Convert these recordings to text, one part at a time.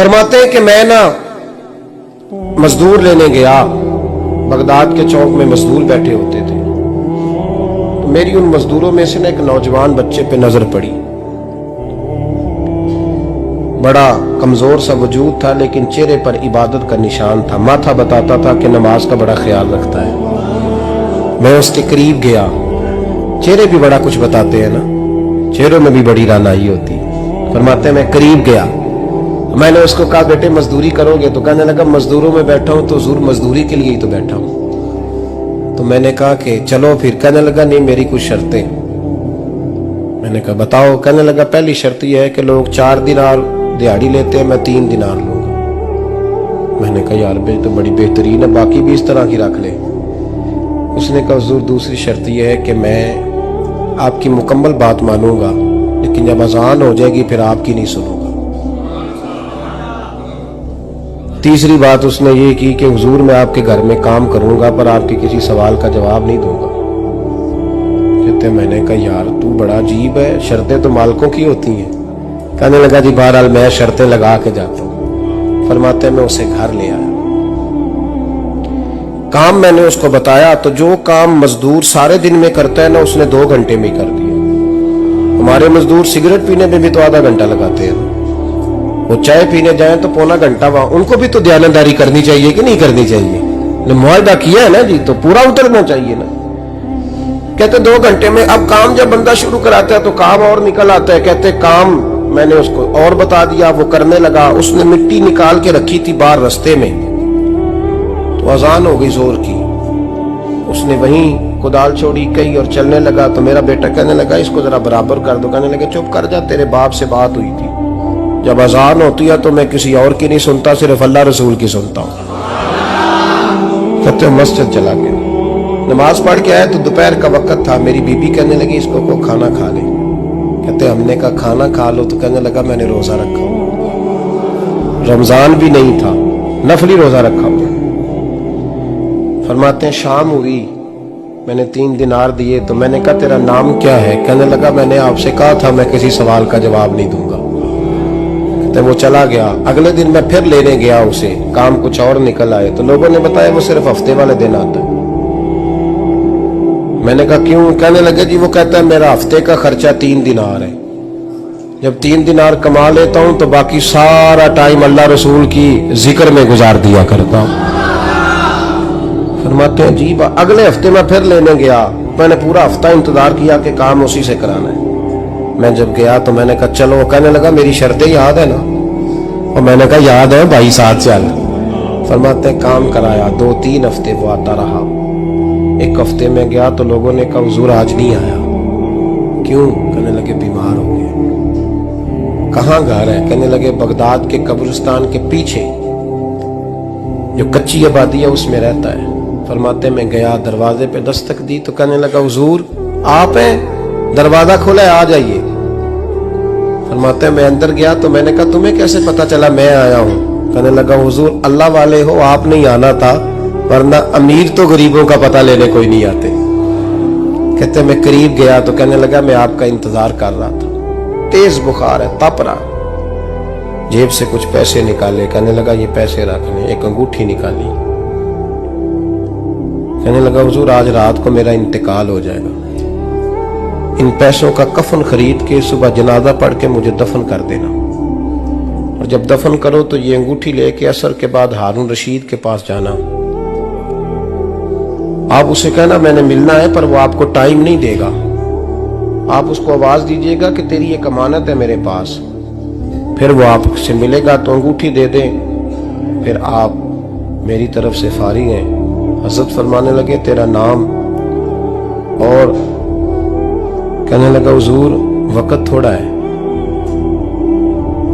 फरमाते हैं कि मैं ना मजदूर लेने गया, बगदाद के चौक में मजदूर बैठे होते थे, तो मेरी उन मजदूरों में से ना एक नौजवान बच्चे पे नजर पड़ी। बड़ा कमजोर सा वजूद था, लेकिन चेहरे पर इबादत का निशान था। माथा बताता था कि नमाज का बड़ा ख्याल रखता है। मैं उसके करीब गया। चेहरे भी बड़ा कुछ बताते हैं ना, चेहरों में भी बड़ी रानाई होती है। फरमाते हैं मैं करीब गया, मैंने उसको कहा बेटे मजदूरी करोगे? तो कहने लगा मजदूरों में बैठा हूं तो जरूर मजदूरी के लिए ही तो बैठा हूं। तो मैंने कहा कि चलो फिर। कहने लगा नहीं, मेरी कुछ शर्तें। मैंने कहा बताओ? कहने लगा पहली शर्त यह है कि लोग 4 दिनार दिहाड़ी लेते हैं, मैं 3 दिनार लूंगा। मैंने कहा यार बे तो बड़ी बेहतरीन है, बाकी भी इस तरह की रख ले। उसने कहा हुजूर दूसरी शर्त यह है कि मैं आपकी मुकम्मल बात मानूंगा, लेकिन जब अजान हो जाएगी फिर आपकी नहीं सुनूंगा। तीसरी बात उसने ये की कि हुजूर मैं आपके घर में काम करूंगा पर आपके किसी सवाल का जवाब नहीं दूंगा। कहते मैंने कहा यार तू बड़ा अजीब है, शर्तें तो मालिकों की होती हैं। कहने लगा जी बहरहाल मैं शर्तें लगा के जाता हूं। फरमाते मैं उसे घर ले आया, काम मैंने उसको बताया, तो जो काम मजदूर सारे दिन में करता है ना उसने 2 घंटे में ही कर दिया। हमारे मजदूर सिगरेट पीने में भी तो आधा घंटा लगाते हैं, वो चाय पीने जाए तो पौना घंटा। वहां उनको भी तो दयानतदारी करनी चाहिए कि नहीं करनी चाहिए? मुआहदा किया है ना जी, तो पूरा उतरना चाहिए ना। कहते 2 घंटे में। अब काम जब बंदा शुरू कराता है तो काम और निकल आता है। कहते काम मैंने उसको और बता दिया, वो करने लगा। उसने मिट्टी निकाल के रखी थी बाहर रास्ते में, तो अजान हो गई जोर की। उसने वहीं कुदाल छोड़ी कही और चलने लगा। तो मेरा बेटा कहने लगा इसको जरा बराबर कर दो। कहने लगे चुप कर जा, तेरे बाप से बात हुई थी, जब अजान होती है तो मैं किसी और की नहीं सुनता, सिर्फ अल्लाह रसूल की सुनता हूं। कहते मस्जिद चला गया, नमाज पढ़ के आया तो दोपहर का वक्त था। मेरी बीबी कहने लगी इसको को खाना खा ले। कहते हमने कहा खाना खा लो, तो कहने लगा मैंने रोजा रखा हुआ, रमजान भी नहीं था, नफली रोजा रखा हुआ। फरमाते हैं शाम हुई, मैंने 3 दिनार दिए, तो मैंने कहा तेरा नाम क्या है? कहने लगा मैंने आपसे कहा था मैं किसी सवाल का जवाब नहीं दूंगा। तो वो चला गया। अगले दिन मैं फिर लेने गया उसे, काम कुछ और निकल आए, तो लोगों ने बताया वो सिर्फ हफ्ते वाले दिन आता है। मैंने कहा क्यों? कहने लगे जी वो कहता है मेरा हफ्ते का खर्चा 3 दिनार है, जब 3 दिनार कमा लेता हूं तो बाकी सारा टाइम अल्लाह रसूल की जिक्र में गुजार दिया करता हूं। फरमाते हैं जी अगले हफ्ते मैं फिर लेने गया, मैंने पूरा हफ्ता इंतजार किया कि काम उसी से कराना है। मैं जब गया तो मैंने कहा चलो। कहने लगा मेरी शर्तें याद है ना? और मैंने कहा याद है भाई, साथ चल। फरमाते हैं काम कराया, 2-3 हफ्ते वो आता रहा। एक हफ्ते में गया तो लोगों ने कहा हुजूर आज नहीं आया। क्यों? कहने लगे बीमार हो गए। कहाँ घर है? कहने लगे बगदाद के कब्रिस्तान के पीछे जो कच्ची आबादी है उसमें रहता है। फरमाते मैं गया, दरवाजे पे दस्तक दी तो कहने लगा हुजूर आप हैं? दरवाजा खोला है, आ जाइए। फरमाते हैं मैं अंदर गया तो मैंने कहा तुम्हें कैसे पता चला मैं आया हूं? कहने लगा हुजूर अल्लाह वाले हो, आप नहीं आना था, वरना अमीर तो गरीबों का पता लेने कोई नहीं आते। कहते मैं करीब गया तो कहने लगा मैं आपका इंतजार कर रहा था, तेज बुखार है, तप रहा। जेब से कुछ पैसे निकाले, कहने लगा ये पैसे रखने। एक अंगूठी निकाली, कहने लगा हुजूर आज रात को मेरा इंतकाल हो जाएगा, इन पैसों का कफन खरीद के सुबह जनाजा पढ़ के मुझे दफन कर देना, और जब दफन करो तो ये अंगूठी लेके असर के बाद हारून रशीद के पास जाना। आप उसे कहना मैंने मिलना है पर वो आपको टाइम नहीं देगा। आप उसको आवाज दीजिएगा कि तेरी एक अमानत है मेरे पास, फिर वो आपसे मिलेगा तो अंगूठी दे दें, फिर आप मेरी तरफ से फारिग हैं। हजरत फरमाने लगे तेरा नाम? और कहने लगा हुजूर वक्त थोड़ा है,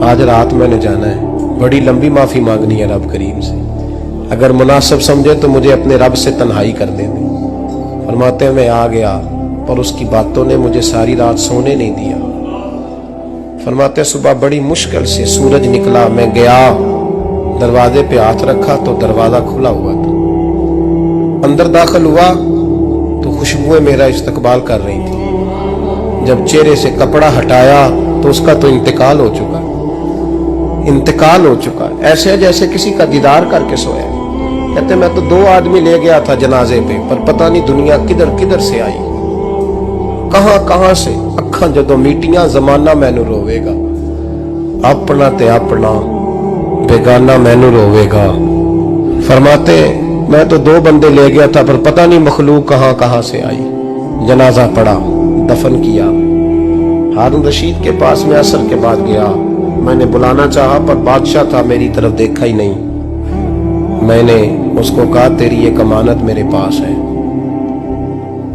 आज रात मैंने जाना है, बड़ी लंबी माफी मांगनी है रब करीम से, अगर मुनासिब समझे तो मुझे अपने रब से तन्हाई कर दे। फरमाते हैं मैं आ गया पर उसकी बातों ने मुझे सारी रात सोने नहीं दिया। फरमाते हैं सुबह बड़ी मुश्किल से सूरज निकला, मैं गया दरवाजे पे हाथ रखा तो दरवाजा खुला हुआ था। अंदर दाखिल हुआ तो खुशबुएं मेरा इस्तकबाल कर रही थी। जब चेहरे से कपड़ा हटाया तो उसका तो इंतकाल हो चुका। इंतकाल हो चुका है, ऐसे है जैसे किसी का दीदार करके सोया है। कहते मैं तो 2 आदमी ले गया था जनाजे पे, पर पता नहीं दुनिया किधर किधर से आई, कहां कहां से। अखां जदों मीटियां जमाना मैनू रोवेगा, अपना ते अपना बेगाना मैनू रोवेगा। फरमाते मैं तो 2 बंदे ले गया था, पर पता नहीं मखलूक कहां कहां से आई। जनाजा पड़ा, दफन किया। हारून रशीद के पास में असर के बाद गया, मैंने बुलाना चाहा पर बादशाह था, मेरी तरफ देखा ही नहीं। मैंने उसको कहा तेरी एक अमानत मेरे पास है।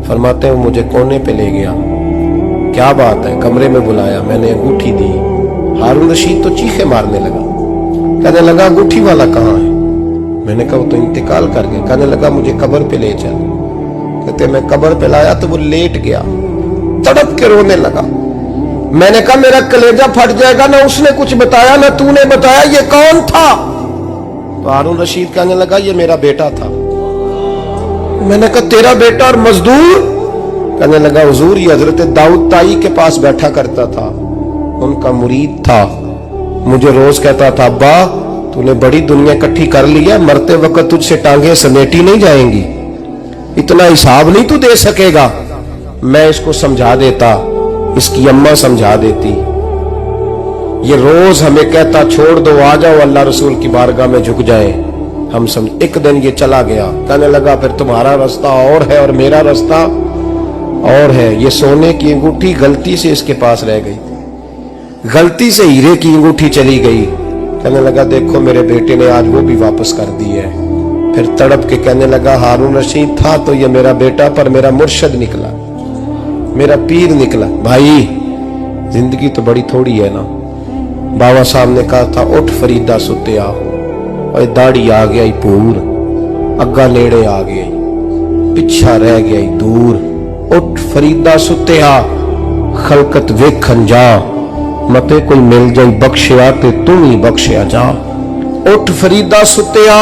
फरमाते हैं वो मुझे कोने पे ले गया, क्या बात है, कमरे में बुलाया, मैंने अंगूठी दी। हारून रशीद तो चीखे मारने लगा, कहने लगा अंगूठी वाला कहाँ है? मैंने कहा वो तो इंतकाल कर गया। कहने लगा मुझे कब्र पे ले चल। कहते मैं कब्र पे लाया तो वो लेट गया, तड़प के रोने लगा। मैंने कहा मेरा कलेजा फट जाएगा, ना उसने कुछ बताया ना तूने बताया, ये कौन था? तो हारून रशीद कहने लगा ये मेरा बेटा था। मैंने कहा तेरा बेटा और मजदूर? कहने लगा हुजूर ये हजरत दाऊद ताई के पास बैठा करता था, उनका मुरीद था, मुझे रोज कहता था अब्बा तूने बड़ी दुनिया इकट्ठी कर ली है, मरते वक्त तुझसे टांगे समेटी नहीं जाएंगी, इतना हिसाब नहीं तू दे सकेगा। मैं इसको समझा देता, इसकी अम्मा समझा देती। ये रोज हमें कहता छोड़ दो, आ जाओ अल्लाह रसूल की बारगाह में झुक जाए। हम समझ। एक दिन ये चला गया, कहने लगा फिर तुम्हारा रास्ता और है और मेरा रास्ता और है। ये सोने की अंगूठी गलती से इसके पास रह गई, गलती से हीरे की अंगूठी चली गई। कहने लगा देखो मेरे बेटे ने आज वो भी वापस कर दी है। फिर तड़प के कहने लगा हारून रशीद था तो ये मेरा बेटा, पर मेरा मुर्शद निकला, मेरा पीर निकला। भाई जिंदगी तो बड़ी थोड़ी है ना। बाबा साहब ने कहा था उठ फरीदा सुत्या, और दाढ़ी आ गया ही पूर, अग्गा नेड़े आ गया, पिछा रह गया ही दूर। उठ फरीदा सुत्या खलकत वेखन जा, मते कोई मिल जाई बख्शिया ते तू ही बख्शिया जा। उठ फरीदा सुत्या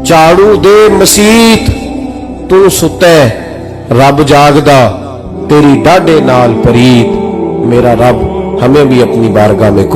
झाड़ू दे मसीत, तू सुते रब जागदा, तेरी डाडे नाल परीत। मेरा रब हमें भी अपनी बारगाह में